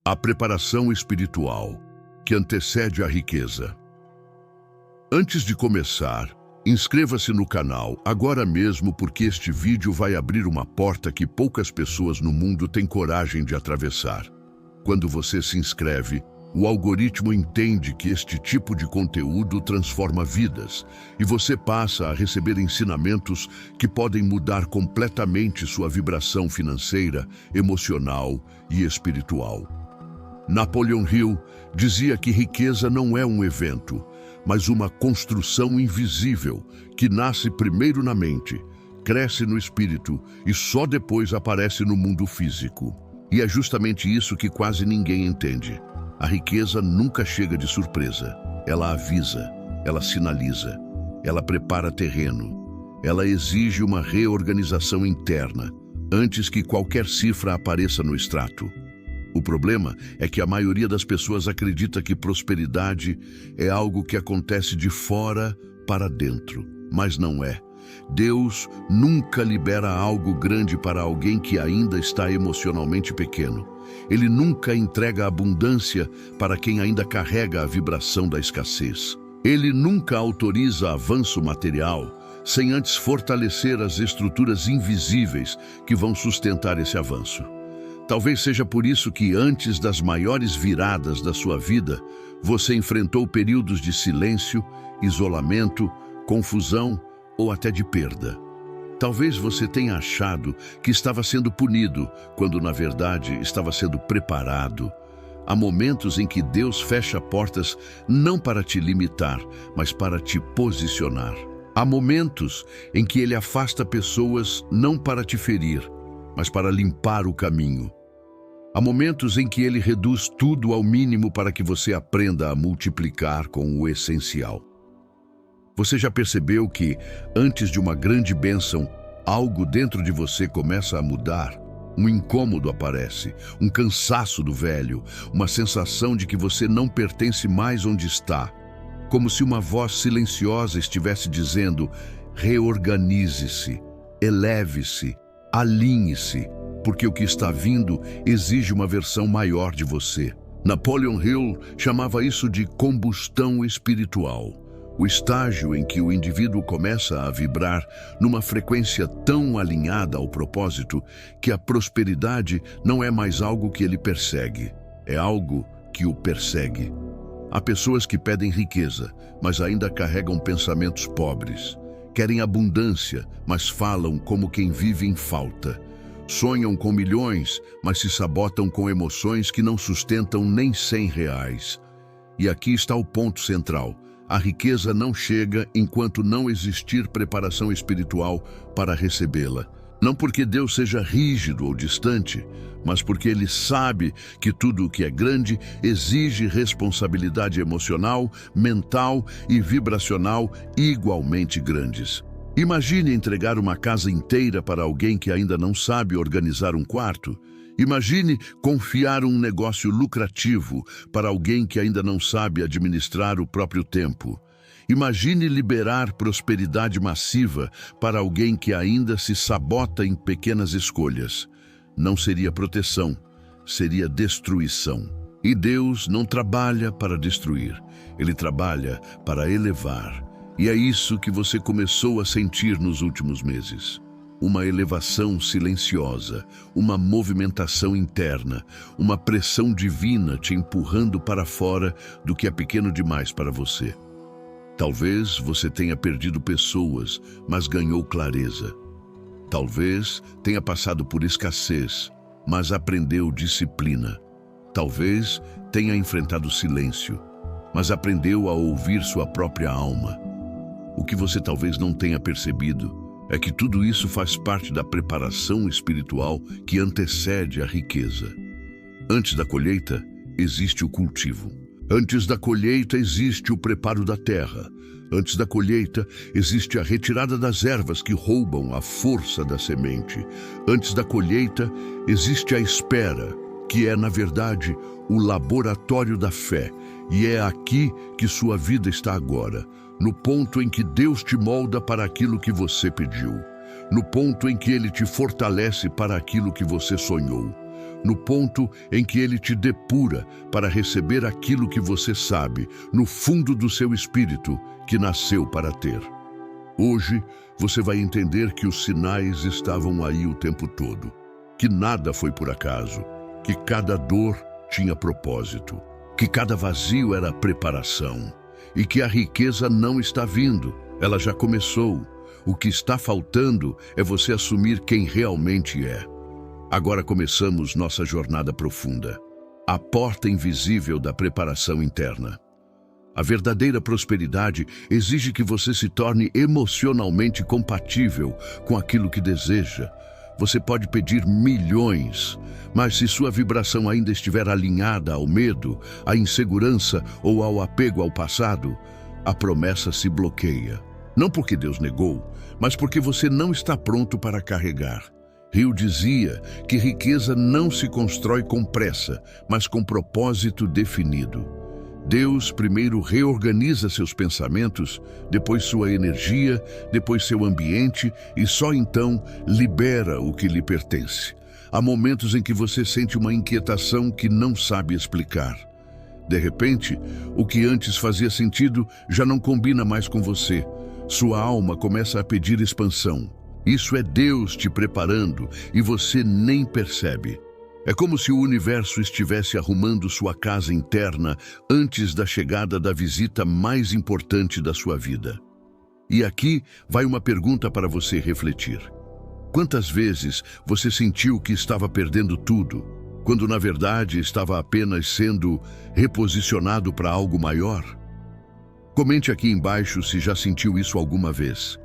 A preparação espiritual que antecede a riqueza. Antes de começar, inscreva-se no canal agora mesmo, porque este vídeo vai abrir uma porta que poucas pessoas no mundo têm coragem de atravessar. Quando você se inscreve, o algoritmo entende que este tipo de conteúdo transforma vidas e você passa a receber ensinamentos que podem mudar completamente sua vibração financeira, emocional e espiritual. Napoleon Hill dizia que riqueza não é um evento, mas uma construção invisível que nasce primeiro na mente, cresce no espírito e só depois aparece no mundo físico. E é justamente isso que quase ninguém entende. A riqueza nunca chega de surpresa. Ela avisa, ela sinaliza, ela prepara terreno. Ela exige uma reorganização interna, antes que qualquer cifra apareça no extrato. O problema é que a maioria das pessoas acredita que prosperidade é algo que acontece de fora para dentro, mas não é. Deus nunca libera algo grande para alguém que ainda está emocionalmente pequeno. Ele nunca entrega abundância para quem ainda carrega a vibração da escassez. Ele nunca autoriza avanço material sem antes fortalecer as estruturas invisíveis que vão sustentar esse avanço. Talvez seja por isso que antes das maiores viradas da sua vida, você enfrentou períodos de silêncio, isolamento, confusão ou até de perda. Talvez você tenha achado que estava sendo punido, quando na verdade estava sendo preparado. Há momentos em que Deus fecha portas não para te limitar, mas para te posicionar. Há momentos em que Ele afasta pessoas não para te ferir, mas para limpar o caminho. Há momentos em que Ele reduz tudo ao mínimo para que você aprenda a multiplicar com o essencial. Você já percebeu que, antes de uma grande bênção, algo dentro de você começa a mudar? Um incômodo aparece, um cansaço do velho, uma sensação de que você não pertence mais onde está. Como se uma voz silenciosa estivesse dizendo: reorganize-se, eleve-se, alinhe-se, porque o que está vindo exige uma versão maior de você. Napoleon Hill chamava isso de combustão espiritual. O estágio em que o indivíduo começa a vibrar numa frequência tão alinhada ao propósito que a prosperidade não é mais algo que ele persegue, é algo que o persegue. Há pessoas que pedem riqueza, mas ainda carregam pensamentos pobres. Querem abundância, mas falam como quem vive em falta. Sonham com milhões, mas se sabotam com emoções que não sustentam nem R$100. E aqui está o ponto central. A riqueza não chega enquanto não existir preparação espiritual para recebê-la. Não porque Deus seja rígido ou distante, mas porque Ele sabe que tudo o que é grande exige responsabilidade emocional, mental e vibracional igualmente grandes. Imagine entregar uma casa inteira para alguém que ainda não sabe organizar um quarto. Imagine confiar um negócio lucrativo para alguém que ainda não sabe administrar o próprio tempo. Imagine liberar prosperidade massiva para alguém que ainda se sabota em pequenas escolhas. Não seria proteção, seria destruição. E Deus não trabalha para destruir, Ele trabalha para elevar. E é isso que você começou a sentir nos últimos meses. Uma elevação silenciosa, uma movimentação interna, uma pressão divina te empurrando para fora do que é pequeno demais para você. Talvez você tenha perdido pessoas, mas ganhou clareza. Talvez tenha passado por escassez, mas aprendeu disciplina. Talvez tenha enfrentado silêncio, mas aprendeu a ouvir sua própria alma. O que você talvez não tenha percebido é que tudo isso faz parte da preparação espiritual que antecede a riqueza. Antes da colheita, existe o cultivo. Antes da colheita, existe o preparo da terra. Antes da colheita, existe a retirada das ervas que roubam a força da semente. Antes da colheita, existe a espera, que é, na verdade, o laboratório da fé. E é aqui que sua vida está agora, no ponto em que Deus te molda para aquilo que você pediu, no ponto em que Ele te fortalece para aquilo que você sonhou. no ponto em que ele te depura para receber aquilo que você sabe, no fundo do seu espírito, que nasceu para ter. Hoje, você vai entender que os sinais estavam aí o tempo todo, que nada foi por acaso, que cada dor tinha propósito, que cada vazio era preparação, e que a riqueza não está vindo, ela já começou. O que está faltando é você assumir quem realmente é. Agora começamos nossa jornada profunda, a porta invisível da preparação interna. A verdadeira prosperidade exige que você se torne emocionalmente compatível com aquilo que deseja. Você pode pedir milhões, mas se sua vibração ainda estiver alinhada ao medo, à insegurança ou ao apego ao passado, a promessa se bloqueia. Não porque Deus negou, mas porque você não está pronto para carregar. Rio dizia que riqueza não se constrói com pressa, mas com propósito definido. Deus primeiro reorganiza seus pensamentos, depois sua energia, depois seu ambiente e só então libera o que lhe pertence. Há momentos em que você sente uma inquietação que não sabe explicar. De repente, o que antes fazia sentido já não combina mais com você. Sua alma começa a pedir expansão. Isso é Deus te preparando e você nem percebe. É como se o universo estivesse arrumando sua casa interna antes da chegada da visita mais importante da sua vida. E aqui vai uma pergunta para você refletir. Quantas vezes você sentiu que estava perdendo tudo, quando na verdade estava apenas sendo reposicionado para algo maior? Comente aqui embaixo se já sentiu isso alguma vez.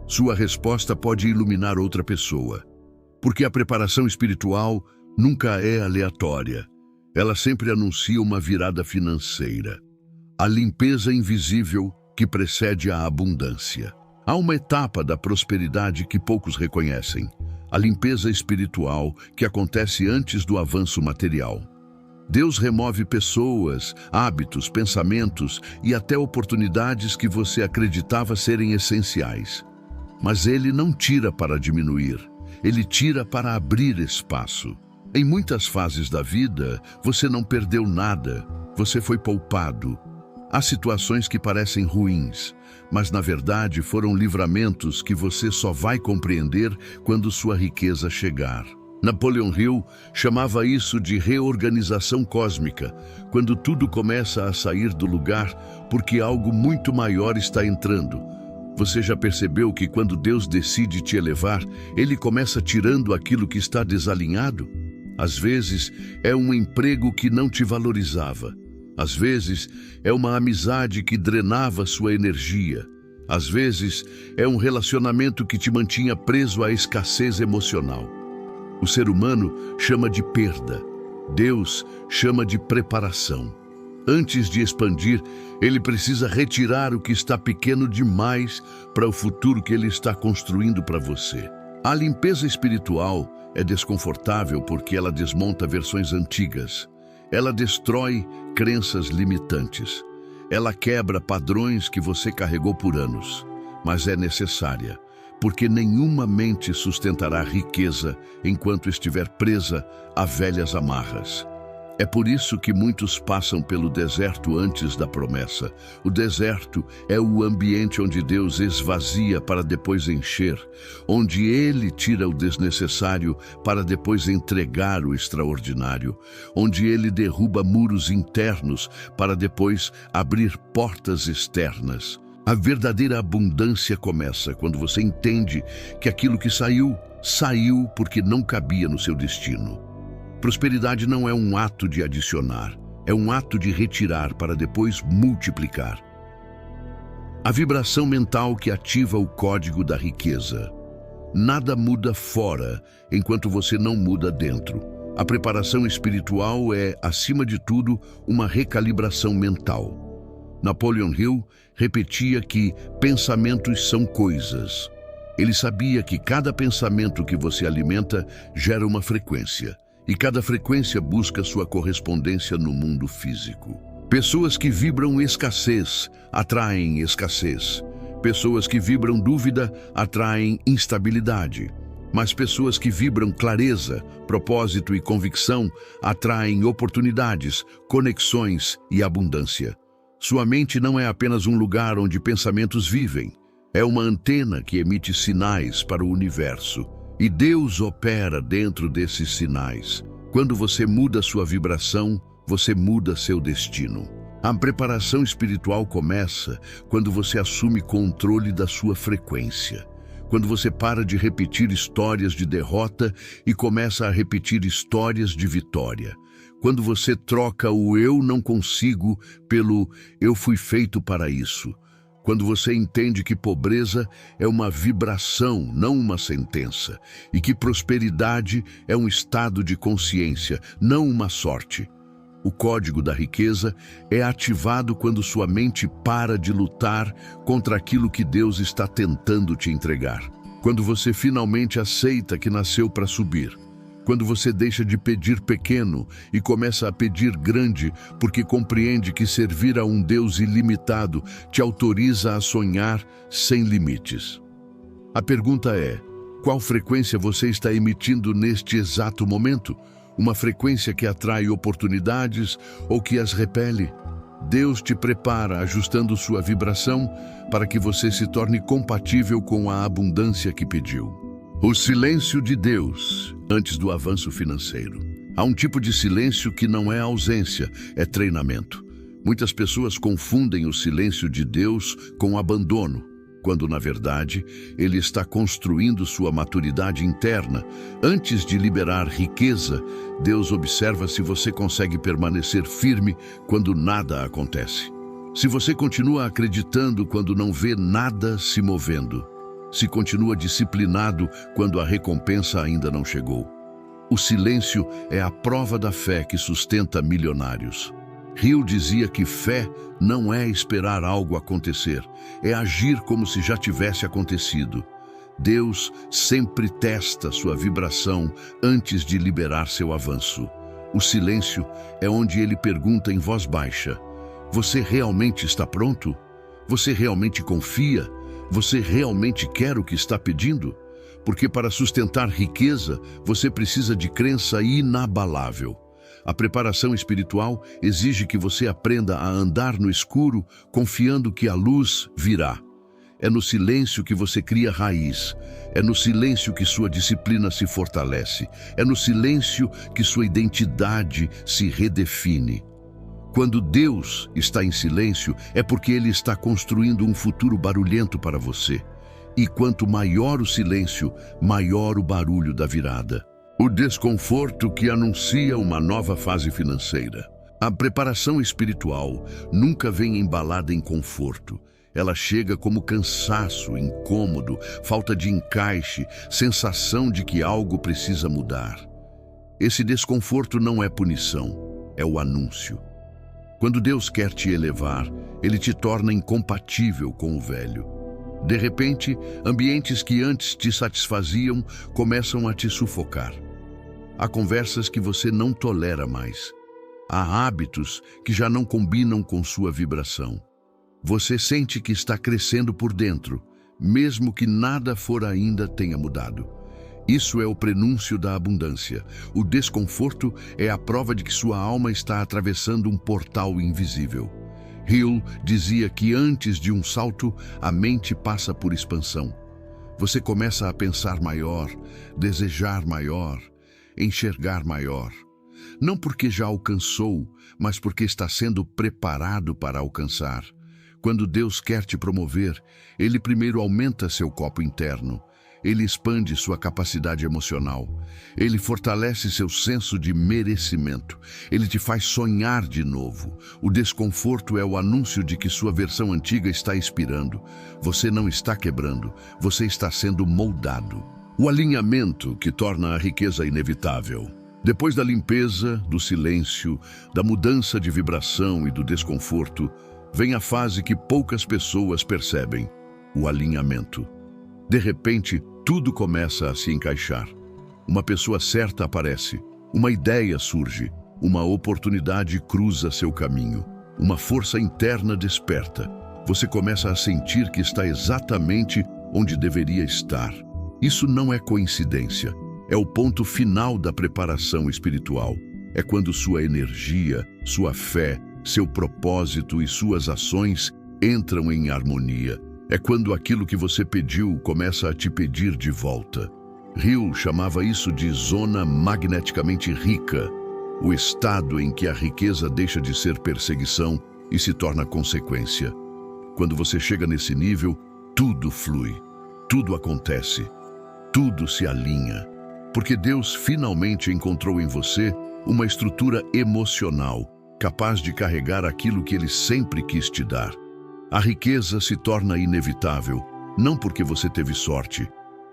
Sua resposta pode iluminar outra pessoa, porque a preparação espiritual nunca é aleatória. Ela sempre anuncia uma virada financeira, a limpeza invisível que precede a abundância. Há uma etapa da prosperidade que poucos reconhecem, a limpeza espiritual que acontece antes do avanço material. Deus remove pessoas, hábitos, pensamentos e até oportunidades que você acreditava serem essenciais. Mas Ele não tira para diminuir, Ele tira para abrir espaço. Em muitas fases da vida, você não perdeu nada, você foi poupado. Há situações que parecem ruins, mas na verdade foram livramentos que você só vai compreender quando sua riqueza chegar. Napoleon Hill chamava isso de reorganização cósmica, quando tudo começa a sair do lugar porque algo muito maior está entrando. Você já percebeu que quando Deus decide te elevar, Ele começa tirando aquilo que está desalinhado? Às vezes é um emprego que não te valorizava. Às vezes é uma amizade que drenava sua energia. Às vezes é um relacionamento que te mantinha preso à escassez emocional. O ser humano chama de perda. Deus chama de preparação. Antes de expandir, Ele precisa retirar o que está pequeno demais para o futuro que Ele está construindo para você. A limpeza espiritual é desconfortável porque ela desmonta versões antigas. Ela destrói crenças limitantes. Ela quebra padrões que você carregou por anos. Mas é necessária, porque nenhuma mente sustentará riqueza enquanto estiver presa a velhas amarras. É por isso que muitos passam pelo deserto antes da promessa. O deserto é o ambiente onde Deus esvazia para depois encher, onde Ele tira o desnecessário para depois entregar o extraordinário, onde Ele derruba muros internos para depois abrir portas externas. A verdadeira abundância começa quando você entende que aquilo que saiu porque não cabia no seu destino. Prosperidade não é um ato de adicionar, é um ato de retirar para depois multiplicar. A vibração mental que ativa o código da riqueza. Nada muda fora enquanto você não muda dentro. A preparação espiritual é, acima de tudo, uma recalibração mental. Napoleon Hill repetia que pensamentos são coisas. Ele sabia que cada pensamento que você alimenta gera uma frequência. E cada frequência busca sua correspondência no mundo físico. Pessoas que vibram escassez atraem escassez. Pessoas que vibram dúvida atraem instabilidade. Mas pessoas que vibram clareza, propósito e convicção atraem oportunidades, conexões e abundância. Sua mente não é apenas um lugar onde pensamentos vivem. É uma antena que emite sinais para o universo. E Deus opera dentro desses sinais. Quando você muda sua vibração, você muda seu destino. A preparação espiritual começa quando você assume controle da sua frequência. Quando você para de repetir histórias de derrota e começa a repetir histórias de vitória. Quando você troca o eu não consigo pelo eu fui feito para isso. Quando você entende que pobreza é uma vibração, não uma sentença, e que prosperidade é um estado de consciência, não uma sorte. O código da riqueza é ativado quando sua mente para de lutar contra aquilo que Deus está tentando te entregar. Quando você finalmente aceita que nasceu para subir. Quando você deixa de pedir pequeno e começa a pedir grande, porque compreende que servir a um Deus ilimitado te autoriza a sonhar sem limites. A pergunta é: qual frequência você está emitindo neste exato momento? Uma frequência que atrai oportunidades ou que as repele? Deus te prepara ajustando sua vibração para que você se torne compatível com a abundância que pediu. O silêncio de Deus antes do avanço financeiro. Há um tipo de silêncio que não é ausência, é treinamento. Muitas pessoas confundem o silêncio de Deus com abandono, quando, na verdade, Ele está construindo sua maturidade interna. Antes de liberar riqueza, Deus observa se você consegue permanecer firme quando nada acontece. Se você continua acreditando quando não vê nada se movendo. Se continua disciplinado quando a recompensa ainda não chegou. O silêncio é a prova da fé que sustenta milionários. Hill dizia que fé não é esperar algo acontecer, é agir como se já tivesse acontecido. Deus sempre testa sua vibração antes de liberar seu avanço. O silêncio é onde ele pergunta em voz baixa: você realmente está pronto? Você realmente confia? Você realmente quer o que está pedindo? Porque para sustentar riqueza, você precisa de crença inabalável. A preparação espiritual exige que você aprenda a andar no escuro, confiando que a luz virá. É no silêncio que você cria raiz. É no silêncio que sua disciplina se fortalece. É no silêncio que sua identidade se redefine. Quando Deus está em silêncio, é porque Ele está construindo um futuro barulhento para você. E quanto maior o silêncio, maior o barulho da virada. O desconforto que anuncia uma nova fase financeira. A preparação espiritual nunca vem embalada em conforto. Ela chega como cansaço, incômodo, falta de encaixe, sensação de que algo precisa mudar. Esse desconforto não é punição, é o anúncio. Quando Deus quer te elevar, Ele te torna incompatível com o velho. De repente, ambientes que antes te satisfaziam começam a te sufocar. Há conversas que você não tolera mais. Há hábitos que já não combinam com sua vibração. Você sente que está crescendo por dentro, mesmo que nada for ainda tenha mudado. Isso é o prenúncio da abundância. O desconforto é a prova de que sua alma está atravessando um portal invisível. Hill dizia que antes de um salto, a mente passa por expansão. Você começa a pensar maior, desejar maior, enxergar maior. Não porque já alcançou, mas porque está sendo preparado para alcançar. Quando Deus quer te promover, Ele primeiro aumenta seu copo interno. Ele expande sua capacidade emocional. Ele fortalece seu senso de merecimento. Ele te faz sonhar de novo. O desconforto é o anúncio de que sua versão antiga está expirando. Você não está quebrando, você está sendo moldado. O alinhamento que torna a riqueza inevitável. Depois da limpeza, do silêncio, da mudança de vibração e do desconforto, vem a fase que poucas pessoas percebem: o alinhamento. De repente, tudo começa a se encaixar. Uma pessoa certa aparece, uma ideia surge, uma oportunidade cruza seu caminho, uma força interna desperta. Você começa a sentir que está exatamente onde deveria estar. Isso não é coincidência. É o ponto final da preparação espiritual. É quando sua energia, sua fé, seu propósito e suas ações entram em harmonia. É quando aquilo que você pediu começa a te pedir de volta. Hill chamava isso de zona magneticamente rica, o estado em que a riqueza deixa de ser perseguição e se torna consequência. Quando você chega nesse nível, tudo flui, tudo acontece, tudo se alinha, porque Deus finalmente encontrou em você uma estrutura emocional capaz de carregar aquilo que Ele sempre quis te dar. A riqueza se torna inevitável, não porque você teve sorte,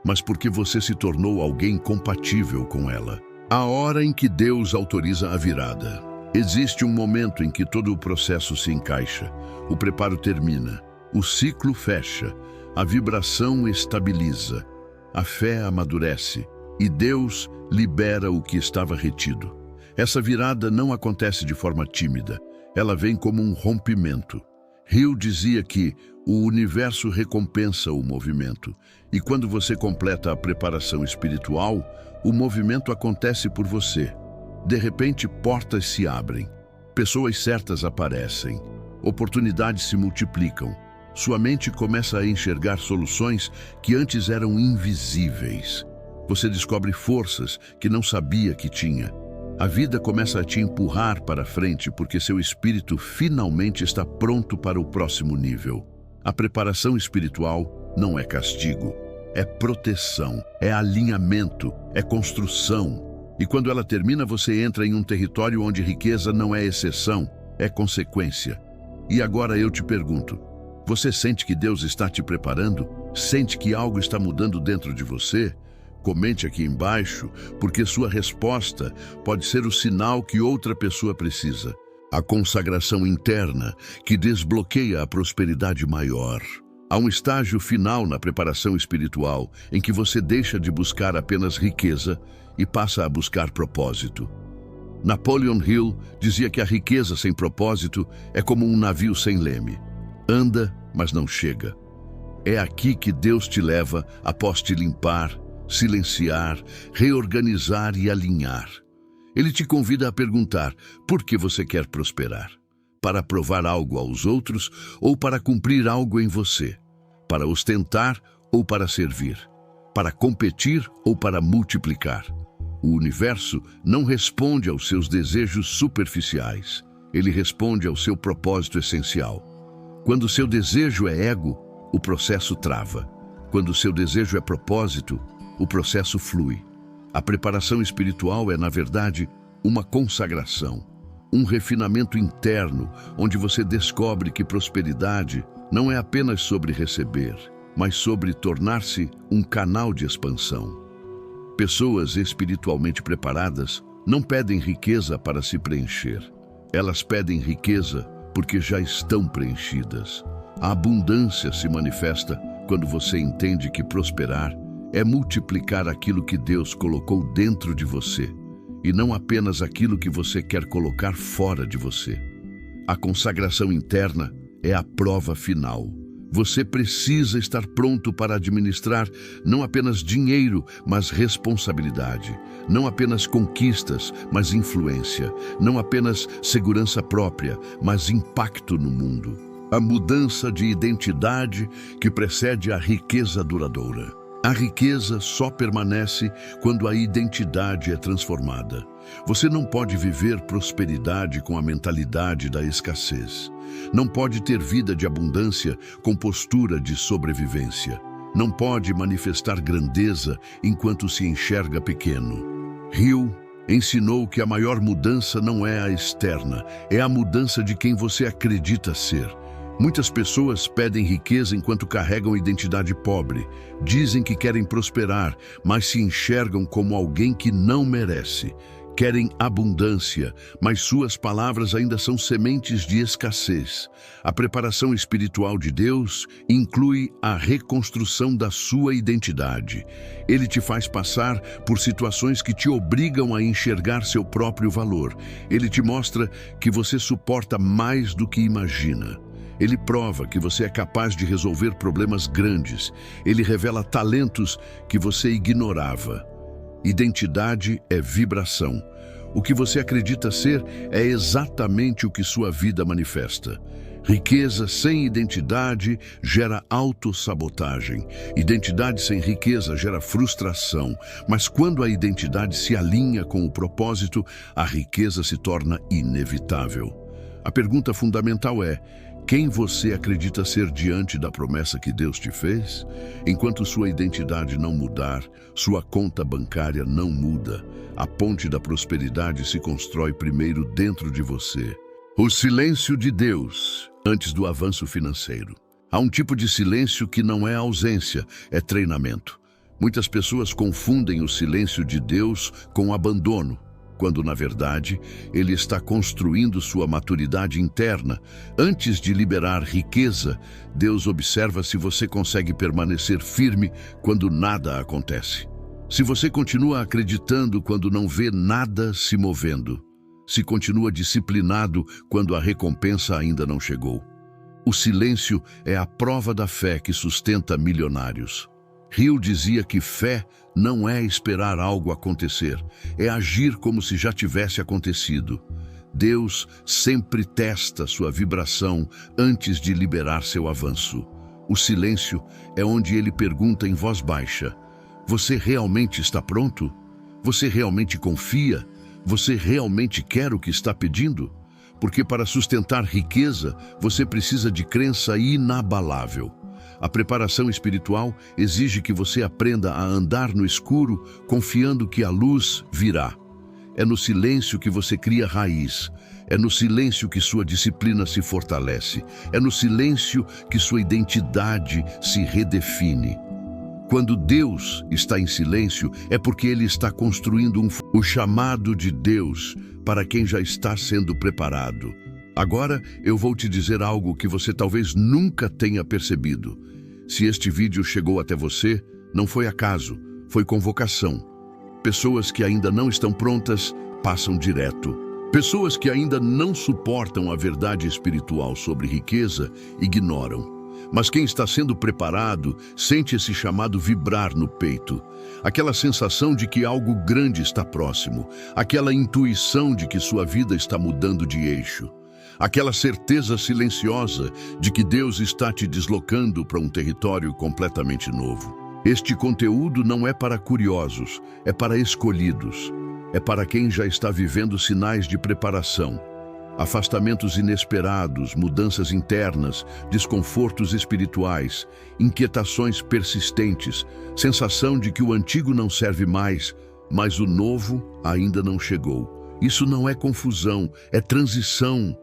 mas porque você se tornou alguém compatível com ela. A hora em que Deus autoriza a virada. Existe um momento em que todo o processo se encaixa, o preparo termina, o ciclo fecha, a vibração estabiliza, a fé amadurece e Deus libera o que estava retido. Essa virada não acontece de forma tímida, ela vem como um rompimento. Hill dizia que o universo recompensa o movimento, e quando você completa a preparação espiritual, o movimento acontece por você. De repente, portas se abrem, pessoas certas aparecem, oportunidades se multiplicam. Sua mente começa a enxergar soluções que antes eram invisíveis. Você descobre forças que não sabia que tinha. A vida começa a te empurrar para frente porque seu espírito finalmente está pronto para o próximo nível. A preparação espiritual não é castigo, é proteção, é alinhamento, é construção. E quando ela termina, você entra em um território onde riqueza não é exceção, é consequência. E agora eu te pergunto, você sente que Deus está te preparando? Sente que algo está mudando dentro de você? Comente aqui embaixo, porque sua resposta pode ser o sinal que outra pessoa precisa. A consagração interna que desbloqueia a prosperidade maior. Há um estágio final na preparação espiritual em que você deixa de buscar apenas riqueza e passa a buscar propósito. Napoleon Hill dizia que a riqueza sem propósito é como um navio sem leme. Anda, mas não chega. É aqui que Deus te leva após te limpar, silenciar, reorganizar e alinhar. Ele te convida a perguntar por que você quer prosperar. Para provar algo aos outros ou para cumprir algo em você? Para ostentar ou para servir? Para competir ou para multiplicar? O universo não responde aos seus desejos superficiais. Ele responde ao seu propósito essencial. Quando seu desejo é ego, o processo trava. Quando seu desejo é propósito, o processo flui. A preparação espiritual é, na verdade, uma consagração, um refinamento interno, onde você descobre que prosperidade não é apenas sobre receber, mas sobre tornar-se um canal de expansão. Pessoas espiritualmente preparadas não pedem riqueza para se preencher. Elas pedem riqueza porque já estão preenchidas. A abundância se manifesta quando você entende que prosperar é multiplicar aquilo que Deus colocou dentro de você, e não apenas aquilo que você quer colocar fora de você. A consagração interna é a prova final. Você precisa estar pronto para administrar não apenas dinheiro, mas responsabilidade. Não apenas conquistas, mas influência. Não apenas segurança própria, mas impacto no mundo. A mudança de identidade que precede a riqueza duradoura. A riqueza só permanece quando a identidade é transformada. Você não pode viver prosperidade com a mentalidade da escassez. Não pode ter vida de abundância com postura de sobrevivência. Não pode manifestar grandeza enquanto se enxerga pequeno. Hill ensinou que a maior mudança não é a externa, é a mudança de quem você acredita ser. Muitas pessoas pedem riqueza enquanto carregam identidade pobre. Dizem que querem prosperar, mas se enxergam como alguém que não merece. Querem abundância, mas suas palavras ainda são sementes de escassez. A preparação espiritual de Deus inclui a reconstrução da sua identidade. Ele te faz passar por situações que te obrigam a enxergar seu próprio valor. Ele te mostra que você suporta mais do que imagina. Ele prova que você é capaz de resolver problemas grandes. Ele revela talentos que você ignorava. Identidade é vibração. O que você acredita ser é exatamente o que sua vida manifesta. Riqueza sem identidade gera autossabotagem. Identidade sem riqueza gera frustração. Mas quando a identidade se alinha com o propósito, a riqueza se torna inevitável. A pergunta fundamental é: quem você acredita ser diante da promessa que Deus te fez? Enquanto sua identidade não mudar, sua conta bancária não muda. A ponte da prosperidade se constrói primeiro dentro de você. O silêncio de Deus antes do avanço financeiro. Há um tipo de silêncio que não é ausência, é treinamento. Muitas pessoas confundem o silêncio de Deus com abandono, quando, na verdade, Ele está construindo sua maturidade interna. Antes de liberar riqueza, Deus observa se você consegue permanecer firme quando nada acontece. Se você continua acreditando quando não vê nada se movendo. Se continua disciplinado quando a recompensa ainda não chegou. O silêncio é a prova da fé que sustenta milionários. Hill dizia que fé não é esperar algo acontecer, é agir como se já tivesse acontecido. Deus sempre testa sua vibração antes de liberar seu avanço. O silêncio é onde ele pergunta em voz baixa: você realmente está pronto? Você realmente confia? Você realmente quer o que está pedindo? Porque para sustentar riqueza, você precisa de crença inabalável. A preparação espiritual exige que você aprenda a andar no escuro, confiando que a luz virá. É no silêncio que você cria raiz. É no silêncio que sua disciplina se fortalece. É no silêncio que sua identidade se redefine. Quando Deus está em silêncio, é porque Ele está construindo o chamado de Deus para quem já está sendo preparado. Agora eu vou te dizer algo que você talvez nunca tenha percebido. Se este vídeo chegou até você, não foi acaso, foi convocação. Pessoas que ainda não estão prontas passam direto. Pessoas que ainda não suportam a verdade espiritual sobre riqueza ignoram. Mas quem está sendo preparado sente esse chamado vibrar no peito. Aquela sensação de que algo grande está próximo. Aquela intuição de que sua vida está mudando de eixo. Aquela certeza silenciosa de que Deus está te deslocando para um território completamente novo. Este conteúdo não é para curiosos, é para escolhidos. É para quem já está vivendo sinais de preparação. Afastamentos inesperados, mudanças internas, desconfortos espirituais, inquietações persistentes, sensação de que o antigo não serve mais, mas o novo ainda não chegou. Isso não é confusão, é transição.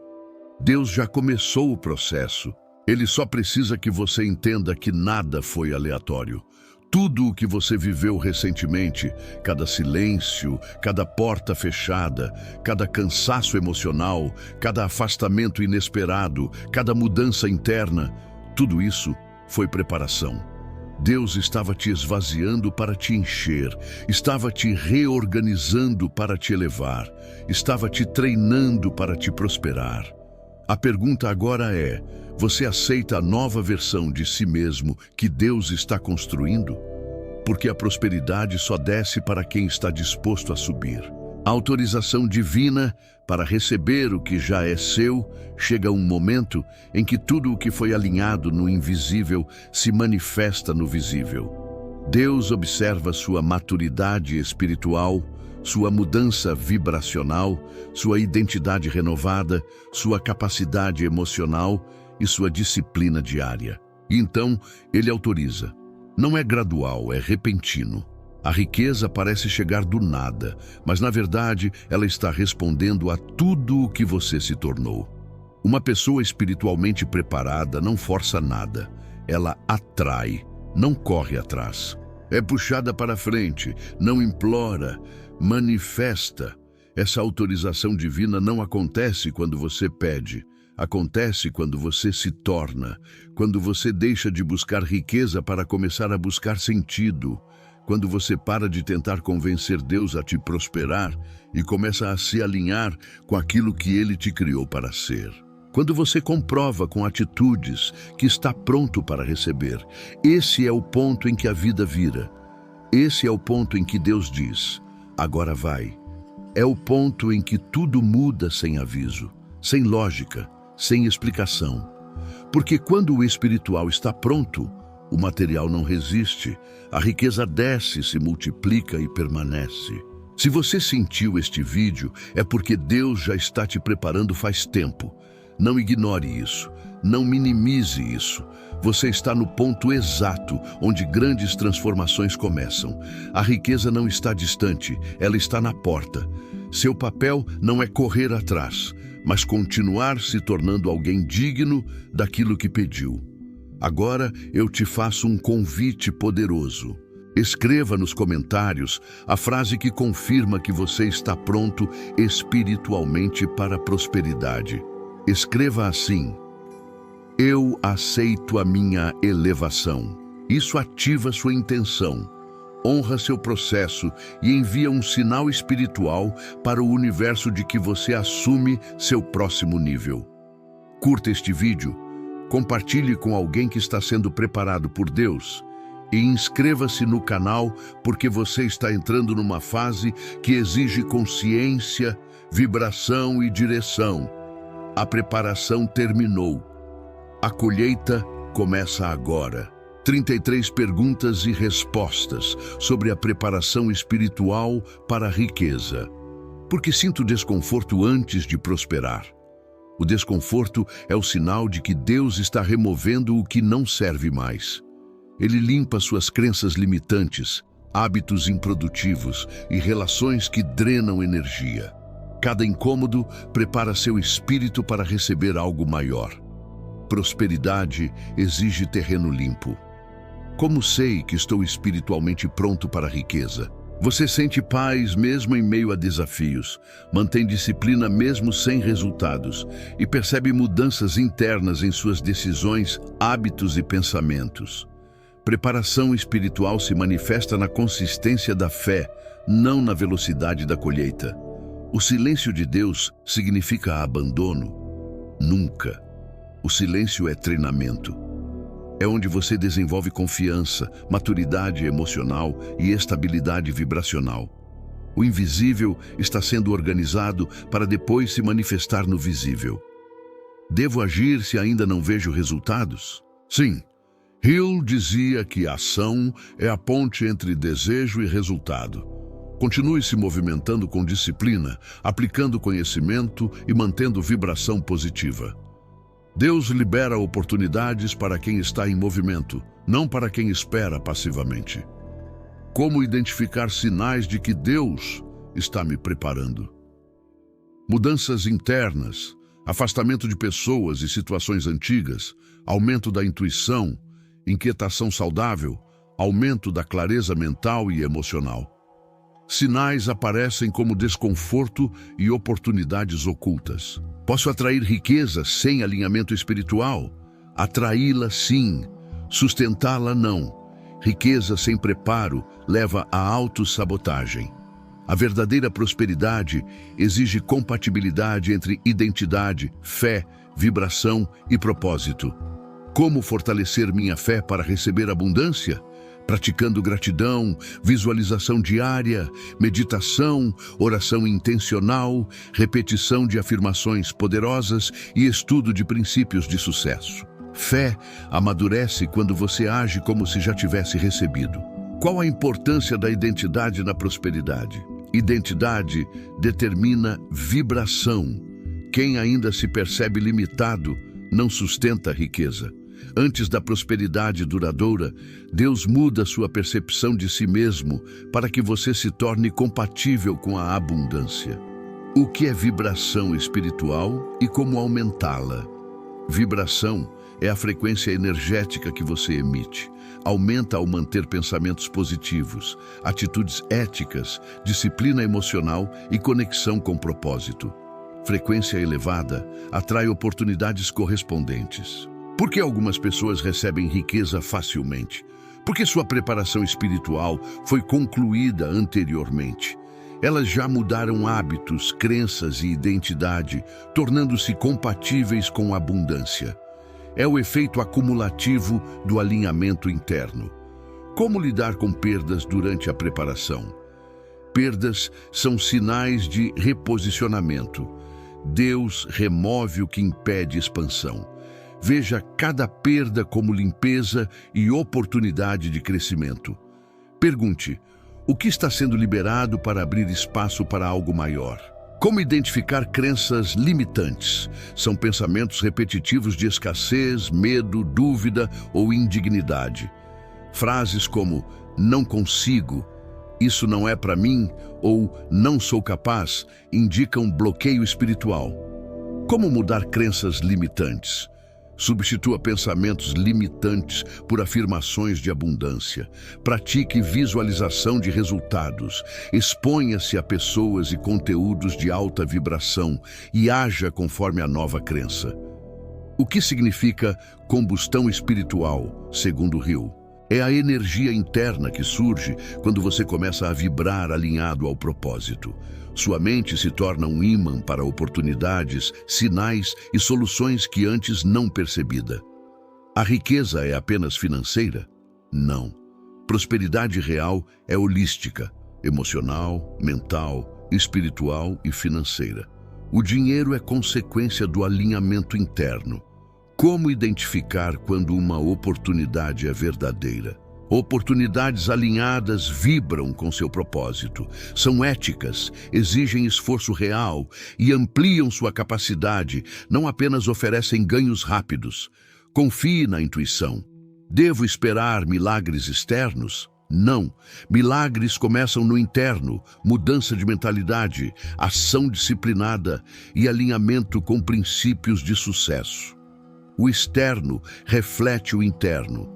Deus já começou o processo. Ele só precisa que você entenda que nada foi aleatório. Tudo o que você viveu recentemente, cada silêncio, cada porta fechada, cada cansaço emocional, cada afastamento inesperado, cada mudança interna, tudo isso foi preparação. Deus estava te esvaziando para te encher, estava te reorganizando para te elevar, estava te treinando para te prosperar. A pergunta agora é: você aceita a nova versão de si mesmo que Deus está construindo? Porque a prosperidade só desce para quem está disposto a subir. A autorização divina para receber o que já é seu, chega um momento em que tudo o que foi alinhado no invisível se manifesta no visível. Deus observa sua maturidade espiritual, sua mudança vibracional, sua identidade renovada, sua capacidade emocional e sua disciplina diária. E então, Ele autoriza. Não é gradual, é repentino. A riqueza parece chegar do nada, mas na verdade ela está respondendo a tudo o que você se tornou. Uma pessoa espiritualmente preparada não força nada. Ela atrai, não corre atrás. É puxada para frente, não implora, manifesta. Essa autorização divina não acontece quando você pede. Acontece quando você se torna, quando você deixa de buscar riqueza para começar a buscar sentido, quando você para de tentar convencer Deus a te prosperar e começa a se alinhar com aquilo que Ele te criou para ser. Quando você comprova com atitudes que está pronto para receber, esse é o ponto em que a vida vira. Esse é o ponto em que Deus diz: agora vai. É o ponto em que tudo muda sem aviso, sem lógica, sem explicação. Porque quando o espiritual está pronto, o material não resiste, a riqueza desce, se multiplica e permanece. Se você sentiu este vídeo, é porque Deus já está te preparando faz tempo. Não ignore isso, não minimize isso. Você está no ponto exato onde grandes transformações começam. A riqueza não está distante, ela está na porta. Seu papel não é correr atrás, mas continuar se tornando alguém digno daquilo que pediu. Agora eu te faço um convite poderoso. Escreva nos comentários a frase que confirma que você está pronto espiritualmente para a prosperidade. Escreva assim: eu aceito a minha elevação. Isso ativa sua intenção, honra seu processo e envia um sinal espiritual para o universo de que você assume seu próximo nível. Curta este vídeo, compartilhe com alguém que está sendo preparado por Deus e inscreva-se no canal porque você está entrando numa fase que exige consciência, vibração e direção. A preparação terminou. A colheita começa agora. 33 perguntas e respostas sobre a preparação espiritual para a riqueza. Porque sinto desconforto antes de prosperar. O desconforto é o sinal de que Deus está removendo o que não serve mais. Ele limpa suas crenças limitantes, hábitos improdutivos e relações que drenam energia. Cada incômodo prepara seu espírito para receber algo maior. Prosperidade exige terreno limpo. Como sei que estou espiritualmente pronto para a riqueza? Você sente paz mesmo em meio a desafios, mantém disciplina mesmo sem resultados e percebe mudanças internas em suas decisões, hábitos e pensamentos. Preparação espiritual se manifesta na consistência da fé, não na velocidade da colheita. O silêncio de Deus significa abandono? Nunca. O silêncio é treinamento. É onde você desenvolve confiança, maturidade emocional e estabilidade vibracional. O invisível está sendo organizado para depois se manifestar no visível. Devo agir se ainda não vejo resultados? Sim. Hill dizia que a ação é a ponte entre desejo e resultado. Continue se movimentando com disciplina, aplicando conhecimento e mantendo vibração positiva. Deus libera oportunidades para quem está em movimento, não para quem espera passivamente. Como identificar sinais de que Deus está me preparando? Mudanças internas, afastamento de pessoas e situações antigas, aumento da intuição, inquietação saudável, aumento da clareza mental e emocional. Sinais aparecem como desconforto e oportunidades ocultas. Posso atrair riqueza sem alinhamento espiritual? Atraí-la sim, sustentá-la não. Riqueza sem preparo leva à autossabotagem. A verdadeira prosperidade exige compatibilidade entre identidade, fé, vibração e propósito. Como fortalecer minha fé para receber abundância? Praticando gratidão, visualização diária, meditação, oração intencional, repetição de afirmações poderosas e estudo de princípios de sucesso. Fé amadurece quando você age como se já tivesse recebido. Qual a importância da identidade na prosperidade? Identidade determina vibração. Quem ainda se percebe limitado não sustenta a riqueza. Antes da prosperidade duradoura, Deus muda sua percepção de si mesmo para que você se torne compatível com a abundância. O que é vibração espiritual e como aumentá-la? Vibração é a frequência energética que você emite. Aumenta ao manter pensamentos positivos, atitudes éticas, disciplina emocional e conexão com propósito. Frequência elevada atrai oportunidades correspondentes. Por que algumas pessoas recebem riqueza facilmente? Porque sua preparação espiritual foi concluída anteriormente. Elas já mudaram hábitos, crenças e identidade, tornando-se compatíveis com a abundância. É o efeito acumulativo do alinhamento interno. Como lidar com perdas durante a preparação? Perdas são sinais de reposicionamento. Deus remove o que impede expansão. Veja cada perda como limpeza e oportunidade de crescimento. Pergunte: o que está sendo liberado para abrir espaço para algo maior? Como identificar crenças limitantes? São pensamentos repetitivos de escassez, medo, dúvida ou indignidade. Frases como "não consigo", "isso não é para mim" ou "não sou capaz" indicam bloqueio espiritual. Como mudar crenças limitantes? Substitua pensamentos limitantes por afirmações de abundância. Pratique visualização de resultados. Exponha-se a pessoas e conteúdos de alta vibração e haja conforme a nova crença. O que significa combustão espiritual, segundo Hill? É a energia interna que surge quando você começa a vibrar alinhado ao propósito. Sua mente se torna um ímã para oportunidades, sinais e soluções que antes não percebida. A riqueza é apenas financeira? Não. Prosperidade real é holística, emocional, mental, espiritual e financeira. O dinheiro é consequência do alinhamento interno. Como identificar quando uma oportunidade é verdadeira? Oportunidades alinhadas vibram com seu propósito, são éticas, exigem esforço real e ampliam sua capacidade, não apenas oferecem ganhos rápidos. Confie na intuição. Devo esperar milagres externos? Não. Milagres começam no interno, mudança de mentalidade, ação disciplinada e alinhamento com princípios de sucesso. O externo reflete o interno.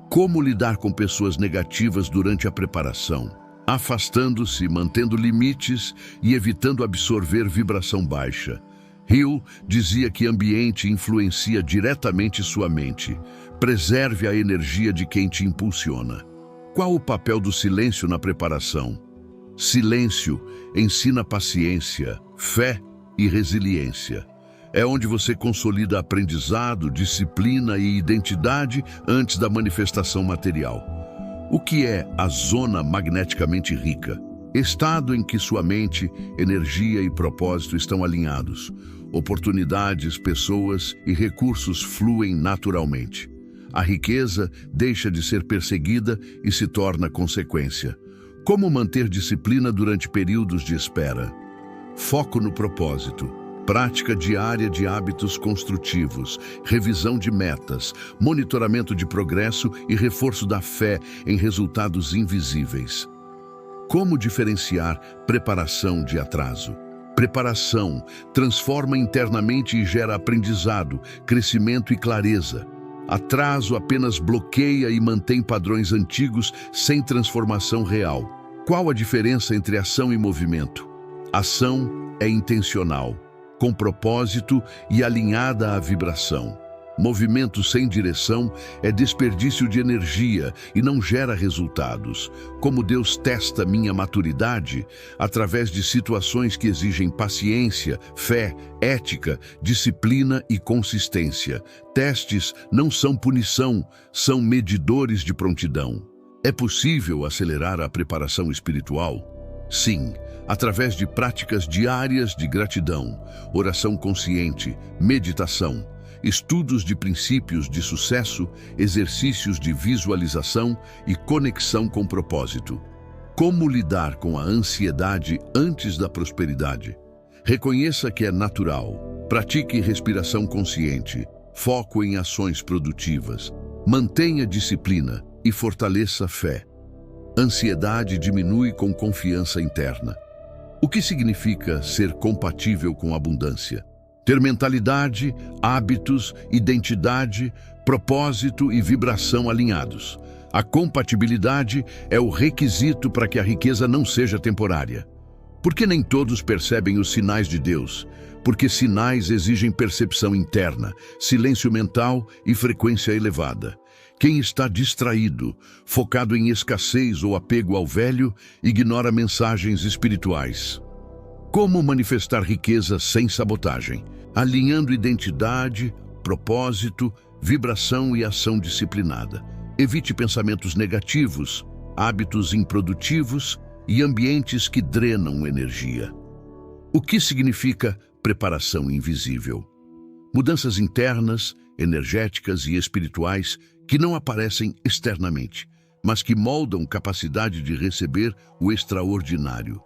Como lidar com pessoas negativas durante a preparação? Afastando-se, mantendo limites e evitando absorver vibração baixa. Hill dizia que ambiente influencia diretamente sua mente. Preserve a energia de quem te impulsiona. Qual o papel do silêncio na preparação? Silêncio ensina paciência, fé e resiliência. É onde você consolida aprendizado, disciplina e identidade antes da manifestação material. O que é a zona magneticamente rica? Estado em que sua mente, energia e propósito estão alinhados. Oportunidades, pessoas e recursos fluem naturalmente. A riqueza deixa de ser perseguida e se torna consequência. Como manter disciplina durante períodos de espera? Foco no propósito. Prática diária de hábitos construtivos, revisão de metas, monitoramento de progresso e reforço da fé em resultados invisíveis. Como diferenciar preparação de atraso? Preparação transforma internamente e gera aprendizado, crescimento e clareza. Atraso apenas bloqueia e mantém padrões antigos sem transformação real. Qual a diferença entre ação e movimento? Ação é intencional, com propósito e alinhada à vibração. Movimento sem direção é desperdício de energia e não gera resultados. Como Deus testa minha maturidade? Através de situações que exigem paciência, fé, ética, disciplina e consistência. Testes não são punição, são medidores de prontidão. É possível acelerar a preparação espiritual? Sim, através de práticas diárias de gratidão, oração consciente, meditação, estudos de princípios de sucesso, exercícios de visualização e conexão com propósito. Como lidar com a ansiedade antes da prosperidade? Reconheça que é natural. Pratique respiração consciente, foco em ações produtivas, mantenha disciplina e fortaleça a fé. Ansiedade diminui com confiança interna. O que significa ser compatível com a abundância? Ter mentalidade, hábitos, identidade, propósito e vibração alinhados. A compatibilidade é o requisito para que a riqueza não seja temporária. Por que nem todos percebem os sinais de Deus? Porque sinais exigem percepção interna, silêncio mental e frequência elevada. Quem está distraído, focado em escassez ou apego ao velho, ignora mensagens espirituais. Como manifestar riqueza sem sabotagem? Alinhando identidade, propósito, vibração e ação disciplinada. Evite pensamentos negativos, hábitos improdutivos e ambientes que drenam energia. O que significa preparação invisível? Mudanças internas, energéticas e espirituais que não aparecem externamente, mas que moldam capacidade de receber o extraordinário.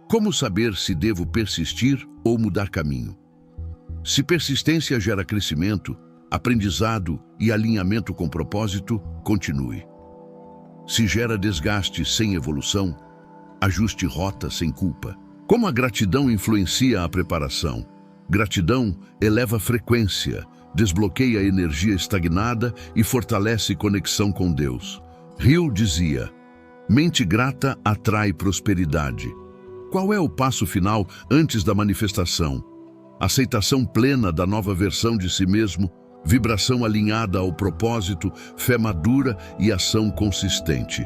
Como saber se devo persistir ou mudar caminho? Se persistência gera crescimento, aprendizado e alinhamento com propósito, continue. Se gera desgaste sem evolução, ajuste rota sem culpa. Como a gratidão influencia a preparação? Gratidão eleva a frequência, desbloqueia a energia estagnada e fortalece conexão com Deus. Hill dizia: mente grata atrai prosperidade. Qual é o passo final antes da manifestação? Aceitação plena da nova versão de si mesmo, vibração alinhada ao propósito, fé madura e ação consistente.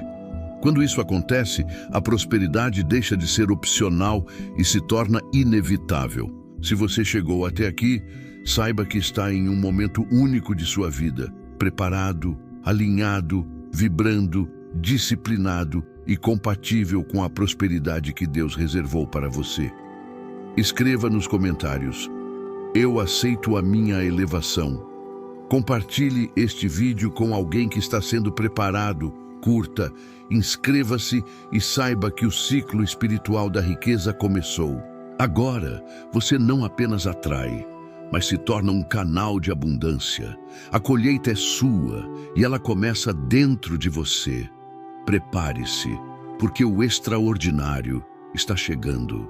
Quando isso acontece, a prosperidade deixa de ser opcional e se torna inevitável. Se você chegou até aqui, saiba que está em um momento único de sua vida, preparado, alinhado, vibrando, disciplinado e compatível com a prosperidade que Deus reservou para você. Escreva nos comentários: eu aceito a minha elevação. Compartilhe este vídeo com alguém que está sendo preparado. Curta, inscreva-se e saiba que o ciclo espiritual da riqueza começou. Agora, você não apenas atrai, mas se torna um canal de abundância. A colheita é sua e ela começa dentro de você. Prepare-se, porque o extraordinário está chegando.